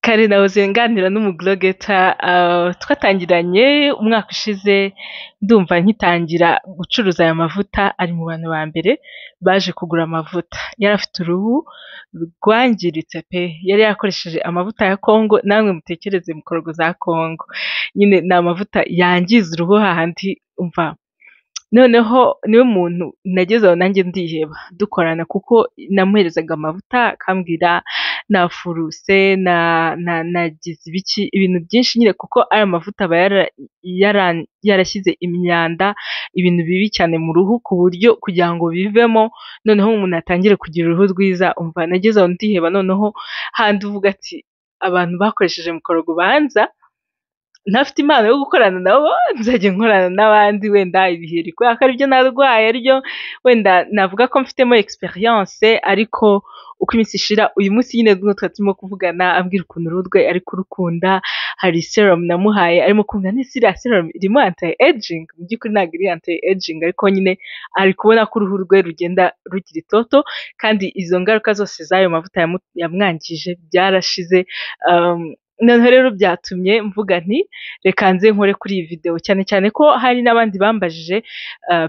Kare nahoze nganira n'umublogeta twatangiranye umwaka ushize, ndumva nkitangira gucuruza aya mavuta, ari mu bantu ba mbere baje kugura amavuta. Yari afite uruhu rwangiritse pe, yari yakoresheje amavuta ya Congo, namwe mutekereze mukorogo za Congo, nyine ni amavuta yangiza uruhu hahandi umva. Noneho niwe muntu nageze aho nanjye ndiheba dukorana, kuko namuherezaga amavuta akambwira nafuruse nagize ibiki ibintu byinshi nyine, kuko aya mavuta aba yarashyize imyanda, ibintu bibi cyane mu ruhu, ku buryo kugira ngo bivemo noneho umuntu atangire kugira uruhu rwiza, umva nageze aho ndiheba. Noneho handi uvuga ati abantu bakoresheje mukorogo banza ntafite impano yo gukorana nabo, nzajya nkorana n'abandi wenda ibiheri, kubera ko aribyo narwaye, aribyo wenda navuga ko mfitemo experience. Ariko uko iminsi ishira, uyu munsi nyine nubwo twari turimo kuvugana ambwira ukuntu uruhu rwe ari kurukunda, hari serum namuhaye arimo kumva nese iriya serum irimo anti aging, mu by'ukuri ntabwo iri anti aging, ariko nyine ari kubona ko uruhu rwe rugenda rugira itoto, kandi izo ngaruka zose z'ayo mavuta yamwangije byarashize. Noneho rero byatumye mvuga nti reka nze nkore kuri iyi video, cyane cyane ko hari n'abandi bambajije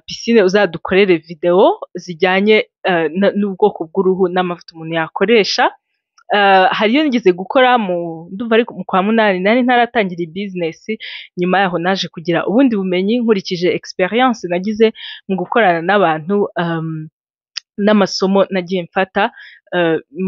Piscine uzadukorere video zijyanye n'ubwoko bw'uruhu n'amavuta umuntu yakoresha. Hariyo nigeze gukora ndumva ari mu kwa munani, nari ntaratangira iyi business. Nyuma yaho naje kugira ubundi bumenyi nkurikije experience nagize mu gukorana n'abantu, n'amasomo nagiye mfata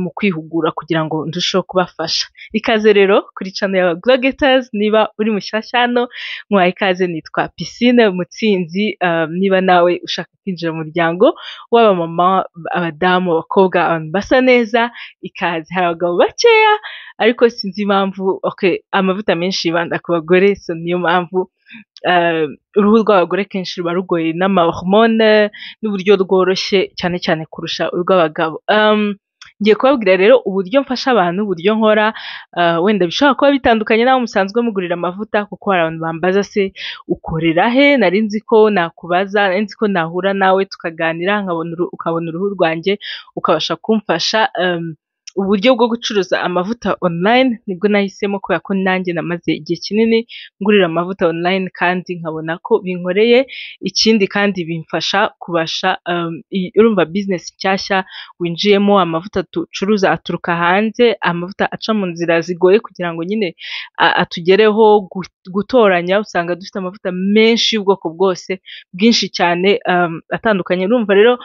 mu kwihugura kugira ngo ndusheho kubafasha. Ikaze rero kuri channel ya Glogeters, niba uri mushyashya hano nkwaye ikaze, nitwa Piscine Mutsinzi. Niba nawe ushaka kwinjira mu muryango w'abamama, abadamu, abakobwa, abantu basa neza, ikaze. Hari abagabo bakeya ariko sinzi impamvu, amavuta menshi yibanda ku bagore, so niyo mpamvu uruhu rw'abagore kenshi ruba rugoye n'amahormone n'uburyo rworoshye cyane cyane kurusha urw'abagabo. Ngiye kubabwira rero uburyo mfasha abantu, uburyo nkora, wenda bishobora kuba bitandukanye n'aho musanzwe mugurira amavuta, kuko hari abantu bambaza se ukorera he, nari nzi ko nakubaza, nari nzi ko nahura nawe tukaganira ukabona uruhu rwanjye ukabasha kumfasha. Uburyo bwo gucuruza amavuta online nibwo nahisemo, kubera ko nanjye namaze igihe kinini ngurira amavuta online kandi nkabona ko binkoreye. Ikindi kandi bimfasha kubasha, urumva business nshyashya winjiyemo, amavuta tucuruza aturuka hanze, amavuta aca mu nzira zigoye kugira ngo nyine atugereho. Gutoranya usanga dufite amavuta menshi y'ubwoko bwose bwinshi cyane atandukanye. Urumva rero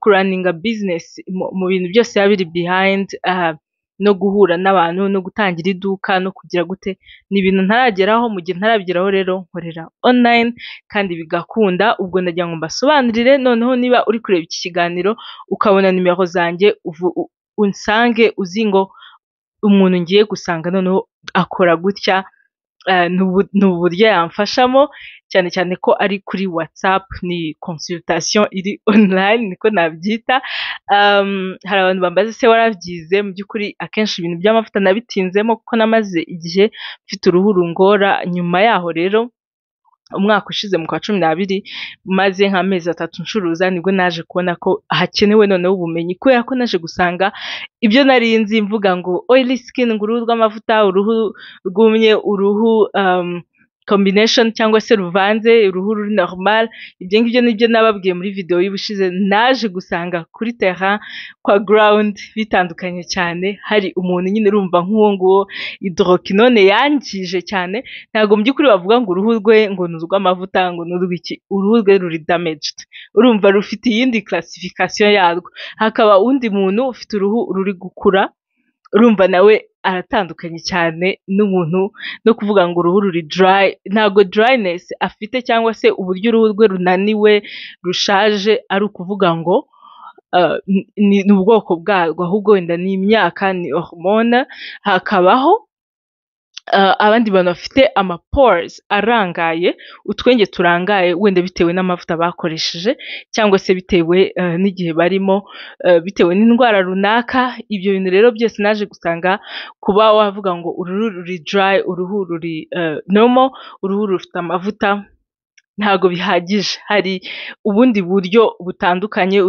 kuraninga business mu bintu byose biba biri behind, no guhura n'abantu, no gutangira iduka, no kugira gute, ni ibintu ntarageraho. Mu gihe ntarabigeraho rero nkorera online kandi bigakunda. Ubwo ndagira ngo mbasobanurire, noneho niba uri kureba iki kiganiro ukabona nimero zanjye, unsange uzi ngo umuntu ngiye gusanga noneho akora gutya, ni uburyo yamfashamo, cyane cyane ko ari kuri WhatsApp, ni consultation iri online niko nabyita. Hari abantu bambaza se warabyize? Mu by'ukuri akenshi ibintu by'amavuta nabitinzemo kuko namaze igihe mfite uruhu rungora. Nyuma yaho rero umwaka ushize mu kwa 12, maze nk'amezi 3 ncuruza, nibwo naje kubona ko hakenewe noneho ubumenyi, kubera ko naje gusanga ibyo nari nzi mvuga ngo oily skin, ngo uruhu rw'amavuta, uruhu rwumye, uruhu combination cyangwa se ruvanze, uruhu ruri normal, ibyo ngibyo nibyo nababwiye muri video y'ubushize. Naje gusanga kuri terrain, kwa ground, bitandukanye cyane. Hari umuntu nyine urumva nk'uwo nguwo hydroquinone yangije cyane, ntabwo mu by'ukuri bavuga ngo uruhu rwe ngo ni urw'amavuta, ngo ni urw'iki, uruhu rwe ruri damaged, urumva rufite iyindi classification yarwo. Hakaba undi muntu ufite uruhu ruri gukura, urumva nawe aratandukanye cyane n'umuntu, no kuvuga ngo uruhu ruri dry, ntabwo dryness afite cyangwa se uburyo uruhu rwe runaniwe, rushaje, ari ukuvuga ngo ni ubwoko bwarwo, ahubwo wenda ni imyaka, ni hormone. Hakabaho abandi bantu bafite amapores arangaye, utwenge turangaye, wenda bitewe n'amavuta bakoresheje cyangwa se bitewe n'igihe barimo, bitewe n'indwara runaka. Ibyo bintu rero byose naje gusanga kuba wavuga ngo uruhu ruri dry, uruhu ruri normal, uruhu rufite amavuta, ntago bihagije. Hari ubundi buryo butandukanye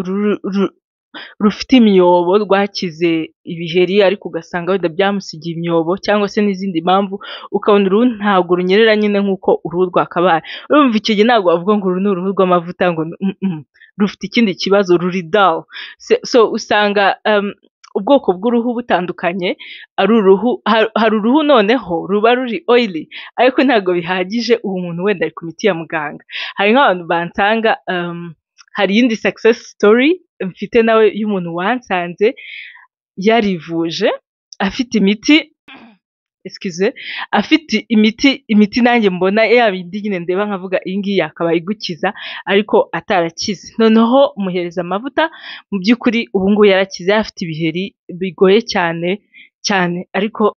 rufite imyobo rwakize ibiheri ariko ugasanga wenda byamusigiye imyobo cyangwa se n'izindi mpamvu, ukabona uruhu ntabwo runyerera nyine nk'uko uruhu rwakabaye. Urumva icyo gihe ntabwo wavuga ngo uru ni uruhu rw'amavuta ngo rufite ikindi kibazo, ruri dull. So usanga ubwoko bw'uruhu butandukanye, ari uruhu, hari uruhu noneho ruba ruri oily ariko ntabwo bihagije, ubu umuntu wenda ari ku miti ya muganga. Hari nk'abantu bansanga, hari iyindi success story mfite nawe y'umuntu wansanze yarivuje afite imiti, afite imiti nanjye mbona yaba indi nyine ndeba nkavuga iyi ngiyi yakaba igukiza ariko atarakize, noneho muhereza amavuta, mu by'ukuri ubu ngubu yarakize, afite ibiheri bigoye cyane cyane, ariko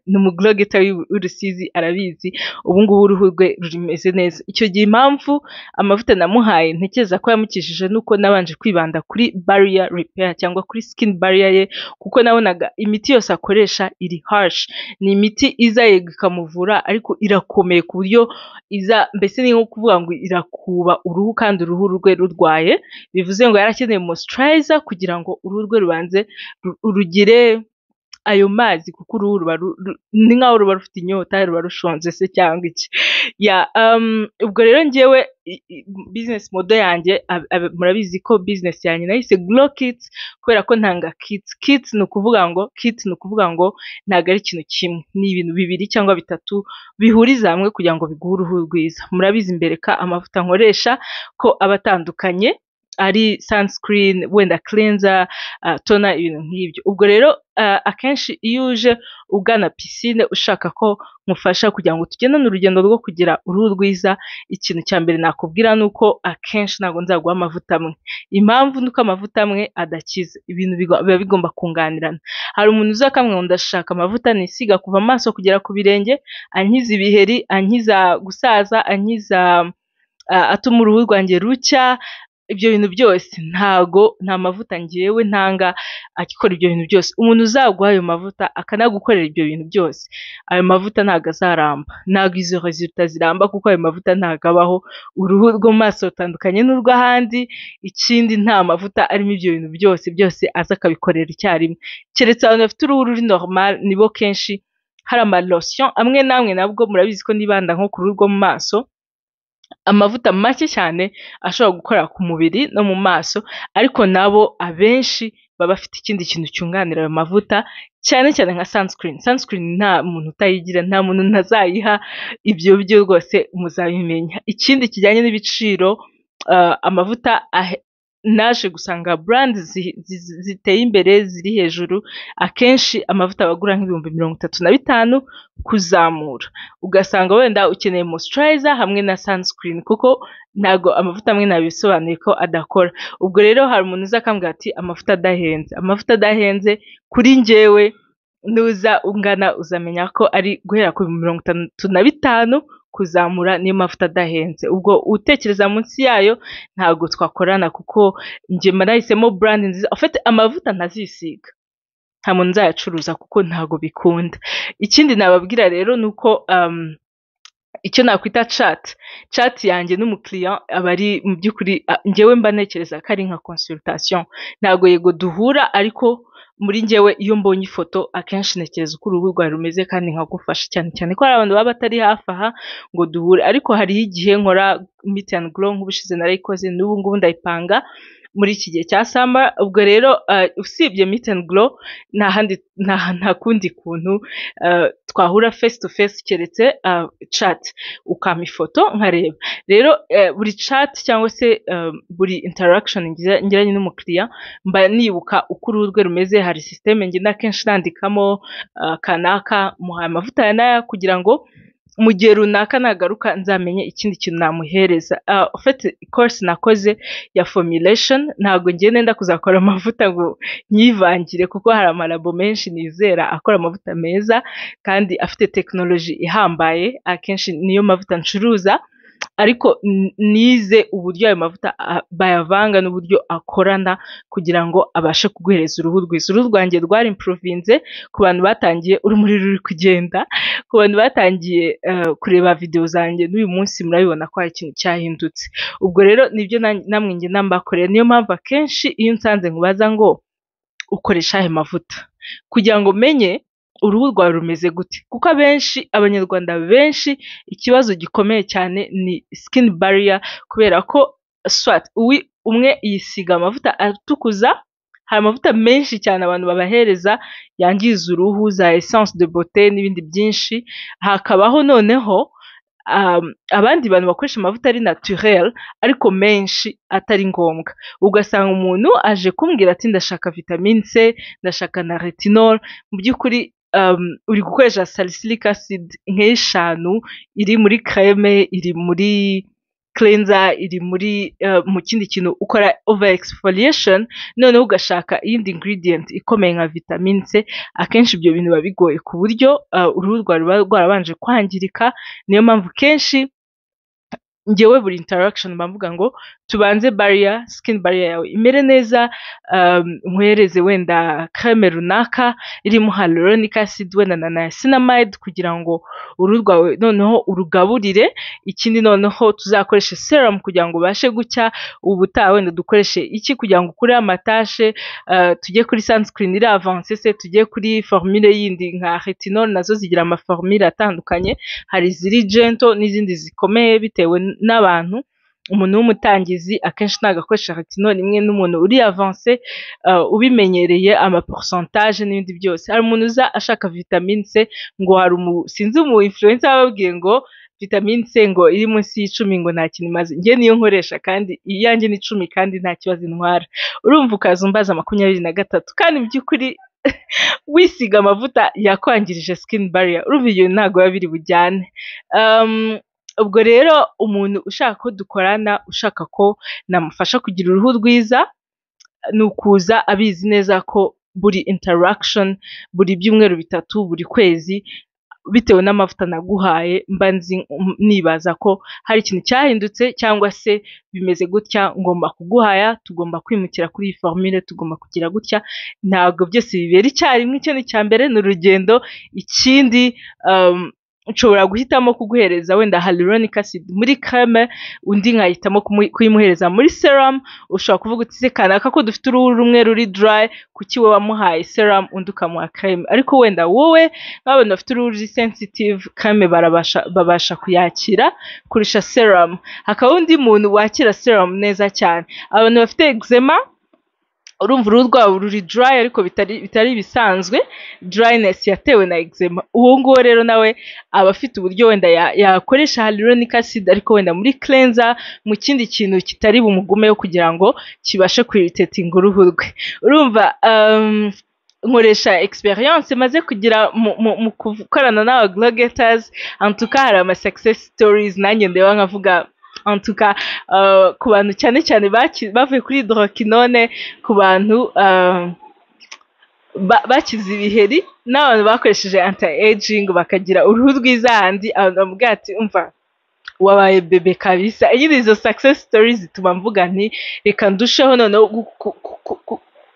ni umugorogeta w'Urusizi arabizi, ubu ngubu uruhu rwe rumeze neza. Icyo gihe impamvu amavuta namuhaye ntekereza ko yamukishije nuko nabanje kwibanda kuri barrier repair cyangwa kuri skin barrier ye, kuko nabonaga imiti yose akoresha iri harsh, ni imiti iza yego ikamuvura ariko irakomeye ku buryo iza, mbese ni nko kuvuga ngo irakuba uruhu kandi uruhu rwe rurwaye, bivuze ngo yarakeneye moisturizer kugira ngo uruhu rwe rubanze rugire ayo mazi, kuko uruhu ruba ni nkaho ruba rufite inyota, ruba rushonje se cyangwa iki. Ubwo rero njyewe business model yanjye, murabizi ko business yanjye nahise Glow Kits kubera ko ntanga kits ni ukuvuga ngo ntabwo ari ikintu kimwe, ni ibintu bibiri cyangwa bitatu bihuriza hamwe kugira ngo biguhe uruhu rwiza. Murabizi mbereka amavuta nkoresha ko aba atandukanye, ari sunscreen, wenda cleanser, toner, ibintu nk'ibyo. Ubwo rero akenshi iyo uje ugana piscine ushaka ko mufasha kugira ngo tugendane urugendo rwo kugira uruhu rwiza, ikintu cya mbere nakubwira ni uko akenshi ntabwo nzaguha amavuta amwe. Impamvu ni uko amavuta amwe adakiza, ibintu biba bigomba kunganirana. Hari umuntu uza akamwe ngo ndashaka amavuta nisiga kuva amaso kugera ku birenge, ankiza ibiheri, ankiza gusaza, ankiza atuma uruhu rwanjye rucya, ibyo bintu byose nta mavuta ngewe ntanga akikora ibyo bintu byose. Umuntu uzaguha ayo mavuta akanagukorera ibyo bintu byose, ayo mavuta ntabwo azaramba, ntabwo izo resultat ziramba, kuko ayo mavuta ntabwo abaho. Uruhu rwo mu maso rutandukanye n'urw'ahandi, ikindi nta mavuta arimo ibyo bintu byose aza akabikorera icyarimwe, keretse abantu bafite uruhu ruri normal nibo kenshi hari amalotion amwe namwe, nabwo murabizi ko nibanda nko ku ruhu rwo mu maso, amavuta make cyane ashobora gukora ku mubiri no mu maso, ariko nabo abenshi baba bafite ikindi kintu cyunganira ayo mavuta, cyane cyane nka sunscreen. Sunscreen nta muntu utayigira, nta muntu ntazayiha, ibyo byo rwose muzabimenya. Ikindi kijyanye n'ibiciro, amavuta naje gusanga brand ziteye imbere ziri hejuru, akenshi amavuta abagura nk'ibihumbi 35 kuzamura, ugasanga wenda ukeneye moisturizer hamwe na sunscreen, kuko ntago amavuta amwe nabisobanuye ko adakora. Ubwo rero hari umuntu uza akambwira ati amavuta adahenze kuri njyewe nuza ungana uzamenya ko ari guhera ku 35 kuzamura niyo mavuta adahenze. Ubwo utekereza munsi yayo ntago twakorana, kuko njye marahisemo brand nziza. Afite amavuta ntazisiga, nta muntu nzayacuruza kuko ntago bikunda. Ikindi nababwira rero nuko icyo nakwita chat yanjye n'umukiriya aba ari mu by'ukuri, njyewe mba ntekereza ko ari nka consultation, ntago yego duhura, ariko muri njyewe iyo mbonye ifoto akenshi ntekereza uko uruhu rwawe rumeze kandi nkagufasha, cyane cyane ko hari abantu baba batari hafi aha ngo duhure. Ariko hariho igihe nkora meet and glow, nk'ubushize narayikoze, n'ubu ngubu ndayipanga muri iki gihe cya summer. Ubwo rero usibye meet and glow nta kundi kuntu twahura face to face keretse chat, ukama ifoto nkareba. Rero buri chat cyangwa se buri interaction ngiranye n'umukiriya mba nibuka uko uruhu rwe rumeze. Hari systeme ngenda kenshi nandikamo kanaka muhaye amavuta ya naya, kugira ngo mu gihe runaka nagaruka nzamenye ikindi kintu namuhereza. Ufite course nakoze ya formulation, ntabwo ngiye nenda kuzakora amavuta ngo nyivangire, kuko hari amalabo menshi nizera akora amavuta meza kandi afite technology ihambaye, akenshi niyo mavuta ncuruza. ariko nize uburyo ayo mavuta bayavanga n'uburyo akorana kugira ngo abashe kuguhereza uruhu rwiza. Uruhu rwanjye rwari improvinze ku bantu batangiye urumuri ruri kugenda, ku bantu batangiye kureba video zanjye n'uyu munsi murabibona ko hari ikintu cyahindutse. Ubwo rero nibyo namwe njye nambakorera, niyo mpamvu akenshi iyo nsanze nkubaza ngo ukoresha ayo mavuta kugira ngo menye uruhu rwawe rumeze gute, kuko abenshi abanyarwanda benshi ikibazo gikomeye cyane ni skin barrier, kubera ko umwe yisiga amavuta atukuza, hari amavuta menshi cyane abantu babahereza yangiza uruhu, za essence de beauté n'ibindi byinshi, hakabaho noneho abandi bantu bakoresha amavuta ari naturel ariko menshi atari ngombwa. Ugasanga umuntu aje kumbwira ati ndashaka vitamine C, ndashaka na retinol, mu by'ukuri uri gukoresha salicylic acid nk'eshanu, iri muri creme, iri muri cleanser, iri muri mu kindi kintu, ukora over exfoliation, noneho ugashaka iyindi ingredient ikomeye nka vitamine C. Akenshi ibyo bintu biba bigoye ku buryo uruhu rwawe ruba rwarabanje kwangirika. Niyo mpamvu kenshi njyewe buri interaction mbavuga ngo tubanze skin barrier yawe imere neza, nkwereze wenda creme runaka irimo hyaluronic acid wenda na niacinamide kugira ngo uruhu rwawe noneho urugaburire. Ikindi noneho tuzakoreshe serum kugira ngo ubashe gucya, ubutaha wenda dukoreshe iki kugira ngo ukure amatashe, tujye kuri sunscreen iri avance se, tujye kuri formule yindi nka retinol, nazo zigira amaformule atandukanye, hari ziri gentle n'izindi zikomeye bitewe n'abantu. Umuntu w'umutangizi akenshi ntabwo akoresha retinol imwe n'umuntu uri avance ubimenyereye ama pourcentage n'ibindi byose. Hari umuntu uza ashaka vitamine C ngo hari sinzi umu influencer bababwiye ngo vitamine C ngo iri munsi y'10 ngo nta kintu imaze. Njye niyo nkoresha kandi iyanjye ni 10 kandi nta kibazo intwara. Urumva ukaza umbaza 23 kandi mu by'ukuri wisiga amavuta yakwangirije skin barrier, urumva ibyo ntabwo biba biri bujyane. Ubwo rero umuntu ushaka ko dukorana, ushaka ko namufasha kugira uruhu rwiza, ni ukuza abizi neza ko buri interaction, buri byumweru 3, buri kwezi, bitewe n'amavuta naguhaye, mba nibaza ko hari ikintu cyahindutse cyangwa se bimeze gutya, ngomba kuguhaya, tugomba kwimukira kuri iyi formule, tugomba kugira gutya. Ntabwo byose bibera icyarimwe, icyo ni cya mbere, ni urugendo. Ikindi nshobora guhitamo kuguhereza wenda hyaluronic acid muri creme, undi nkahitamo kuyimuhereza muri serum. Ushobora kuvuga uti se kanaka ko dufite uruhu rumwe ruri dry, kuki we wamuhaye serum undi ukamuha creme? Ariko wenda wowe nk'abantu bafite uruhu ruri sensitive, creme babasha kuyakira kurusha serum. Hakaba undi muntu wakira serum neza cyane, abantu bafite eczema, urumva uruhu rwabo ruri dry ariko bitari bisanzwe, dryness yatewe na eczema. Uwo nguwo rero nawe aba afite uburyo wenda yakoresha hyaluronic acid ariko wenda muri cleanser, mu kindi kintu kitari bumugumeyo kugira ngo kibashe kwiritating uruhu rwe. Urumva nkoresha experience maze kugira mu gukorana n'aba glow getters. En tout cas hari ama success stories nanjye ndeba nkavuga, en tout cas ku bantu cyane cyane bavuye kuri hydroquinone, ku bantu bakize ibiheri, n'abantu bakoresheje anti-aging bakagira uruhu rwiza, handi abantu bamubwira ati umva wabaye bebe kabisa. Izo success stories zituma mvuga nti reka ndusheho noneho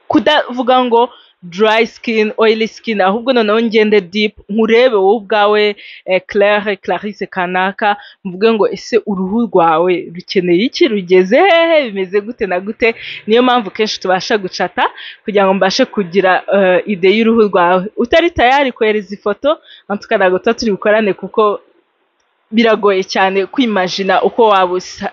kudavuga ngo dry skin, oily skin, ahubwo noneho ngende deep, nkurebe wowe ubwawe Clarisse kanaka, mvuge ngo ese uruhu rwawe rukeneye iki, rugeze hehe, bimeze gute na gute. Niyo mpamvu kenshi tubasha gucata kugira ngo mbashe kugira ide y'uruhu rwawe. Utari tayari kohereza ifoto, antuka ntabwo turi bukorane kuko biragoye cyane kwimagina uko wabusa.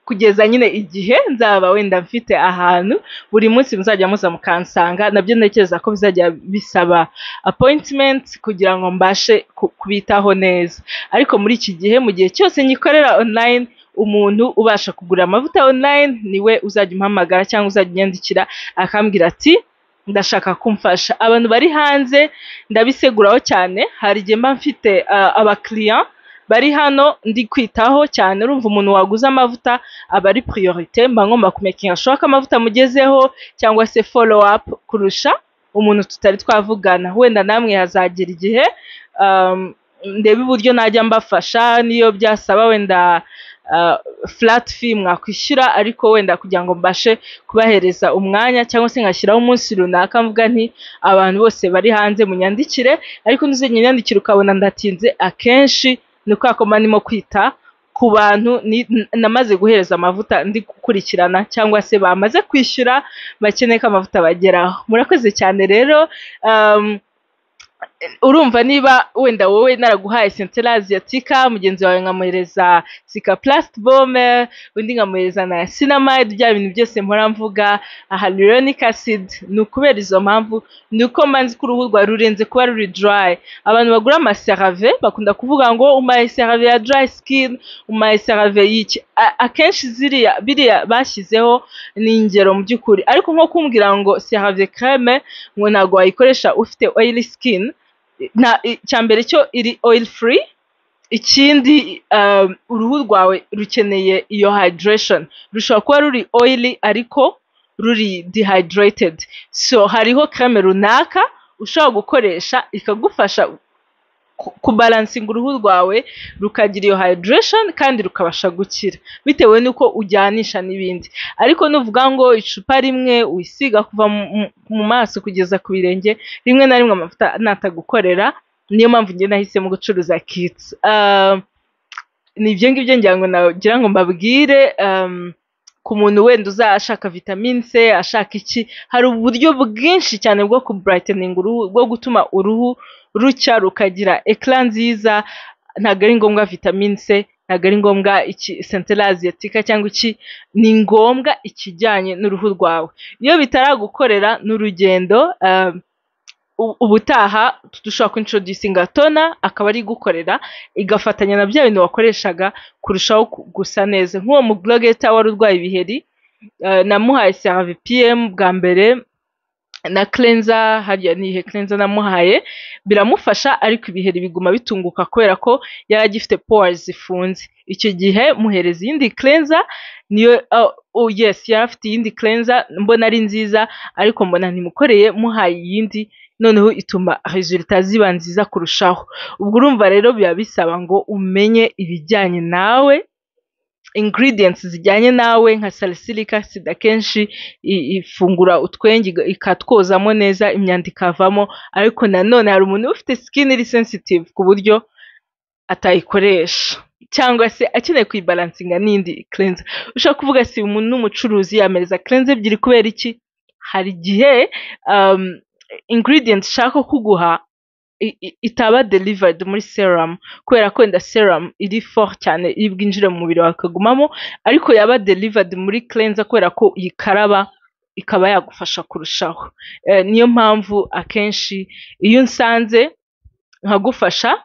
Kugeza nyine igihe nzaba wenda mfite ahantu buri munsi muzajya muza mukansanga, nabyo ntekereza ko bizajya bisaba appointment kugira ngo mbashe kubitaho neza. Ariko muri iki gihe, mu gihe cyose nyikorera online, umuntu ubasha kugura amavuta online niwe uzajya umpamagara cyangwa uzajya unyandikira akambwira ati ndashaka kumfasha. Abantu bari hanze ndabiseguraho cyane, hari igihe mba mfite abakiriya bari hano ndi kwitaho cyane. Urumva umuntu waguze amavuta aba ari priorite, mba ngomba kumekinga shoka amavuta mugezeho cyangwa se follow up kurusha umuntu tutari twavugana. Wenda namwe hazagera igihe ndebe uburyo najya mbafasha niyo byasaba wenda flat fee mwakwishyura ariko wenda kugira ngo mbashe kubahereza umwanya cyangwa se ngashyiraho umunsi runaka mvuga nti abantu bose bari hanze munyandikire ariko ntuzenye nyandikire ukabona ndatinze akenshi ni kwa koma ndimo kwita ku bantu namaze guhereza amavuta ndi gukurikirana cyangwa se bamaze kwishyura bakeneye ko amavuta bageraho. Murakoze cyane rero. Urumva niba wenda wowe naraguhaye Centella Asiatica, mugenzi wawe nkamuhereza Cicaplast Baume, undi nkamuhereza na Niacinamide, bya bintu byose mpora mvuga, hyaluronic acid, ni ukubera izo mpamvu, ni uko mbanzi ko uruhu rwawe rurenze kuba ruri dry. Abantu bagura ama CeraVe bakunda kuvuga ngo umaye CeraVe ya dry skin, umaye CeraVe y'iki. Akenshi biriya bashyizeho ni ingero mu by'ukuri, ariko nko kumbwira ngo CeraVe creme ngo ntabwo wayikoresha ufite oily skin, cyambere cyo iri oil free, ikindi uruhu rwawe rukeneye iyo hydration, rushobora kuba ruri oily ariko ruri dehydrated. So hariho creme runaka ushobora gukoresha ikagufasha kubalansinga uruhu rwawe rukagira iyo hydration kandi rukabasha gukira bitewe nuko ujyanisha n'ibindi. Ariko nuvuga ngo icupa rimwe uyisiga kuva mu maso kugeza ku birenge, rimwe na rimwe amavuta natagukorera, niyo mpamvu njye nahisemo gucuruza kits. Ni ibyo ngibyo ngira ngo nagira ngo mbabwire. Ku muntu wenda uzashaka vitamine C, ashaka iki, hari uburyo bwinshi cyane bwo kubrightening uruhu, bwo gutuma uruhu rucya rukagira eclat nziza. Ntabwo ari ngombwa vitamine C, ntabwo ari ngombwa iki Centella Asiatica cyangwa iki, ni ngombwa ikijyanye n'uruhu rwawe. Iyo bitaragukorera n'urugendo, ubutaha dushobora kwintroducinga toner akaba ari gukorera igafatanya na bya bintu wakoreshaga kurushaho gusa neza. Nk'uwo mu blogger wari urwaye ibiheri, namuhaye CeraVe PM bwa mbere na cleanser, hariya nihe cleanser namuhaye, biramufasha ariko ibiheri biguma bitunguka kubera ko yaragifite pores zifunze. Icyo gihe muhereza iyindi cleanser, niyo yes yarafite iyindi cleanser mbona ari nziza, ariko mbona ntimukoreye muhaye iyindi, noneho ituma resultat ziba nziza kurushaho. Ubwo urumva rero biba bisaba ngo umenye ibijyanye nawe, ingredients zijyanye nawe. Nka salicylic acid akenshi ifungura utwenge ikatwozamo neza, imyanda ikavamo, ariko nanone hari umuntu ufite skin iri sensitive ku buryo atayikoresha cyangwa se akeneye kuyibalansinga n'indi cleanser. Ushaka kuvuga si umuntu n'umucuruzi yamereza cleanser ebyiri kubera iki? Hari igihe ingredients shaka kuguha itaba delivered muri serum, kubera ko wenda serum iri fort cyane iri bwinjire mu mubiri wakagumamo, ariko yaba delivered muri cleanser kubera ko yikaraba ikaba yagufasha kurushaho. Niyo mpamvu akenshi iyo nsanze nkagufasha,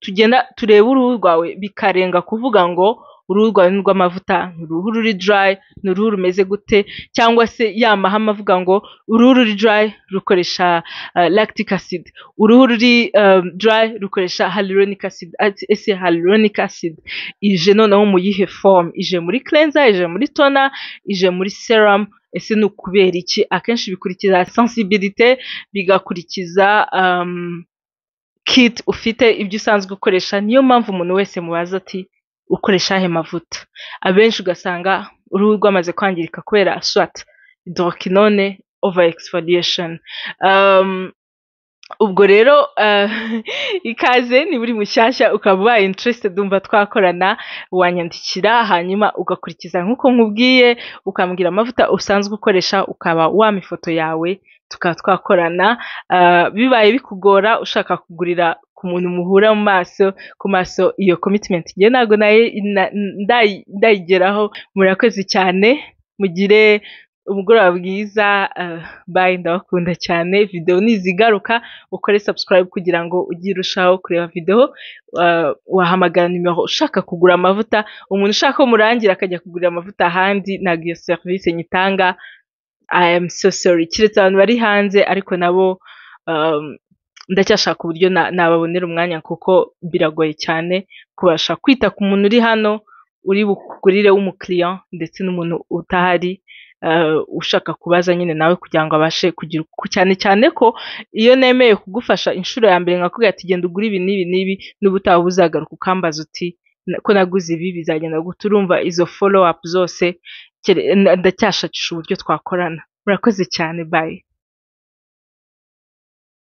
tugenda tureba uruhu rwawe bikarenga kuvuga ngo uruhu rwawe ni rw'amavuta, uruhu ruri dry, ni uruhu rumeze gute, cyangwa se yamahama avuga ngo uruhu ruri dry rukoresha lactic acid, uruhu ruri dry rukoresha hyaluronic acid. Ese hyaluronic acid ije noneho mu yihe form? Ije muri cleanser, ije muri toner, ije muri serum? Ese ni ukubera iki? Akenshi bikurikiza sensibilité, bigakurikiza kit ufite, ibyo usanzwe ukoresha. Niyo mpamvu umuntu wese mubaza ati ukoresha he mavuta, abenshi ugasanga uruhu rwamaze kwangirika kubera swat hydroquinone over exfoliation. Ubwo rero ikaze ni buri mushyashya ukaba ubaye interested umva twakorana, wanyandikira hanyuma ugakurikiza nkuko nkubwiye, ukambwira amavuta usanzwe ukoresha, ukaba wama ifoto yawe tukaba twakorana. Bibaye bikugora ushaka kugurira ku muntu muhura mu maso ku maso, iyo commitment ngiye ntago ndayigeraho. Murakoze cyane, mugire umugoroba bwiza. Bye, ndabakunda cyane. Video nizigaruka ukore subscribe kugira ngo ujye urushaho kureba video. Wahamagara nimero ushaka kugura amavuta, umuntu ushaka ko murangira akajya kugurira amavuta ahandi, ntabwo iyo service nyitanga. I am so sorry. Kiretse abantu bari hanze, ariko nabo ndacyashaka uburyo nababonera umwanya kuko biragoye cyane kubasha kwita ku muntu uri hano uri bukugurire w'umukiriya ndetse n'umuntu utahari. ushaka kubaza nyine nawe kugira ngo abashe kugira cyane cyane ko iyo nemeye kugufasha inshuro ya mbere nkakubwira ati genda ugura ibi n'ibi n'ibi n'ubutaha uzagaruka ukambaza uti ko naguze ibi bizagenda gute, urumva izo follow up zose ndacyashakisha uburyo twakorana. Murakoze cyane, bye.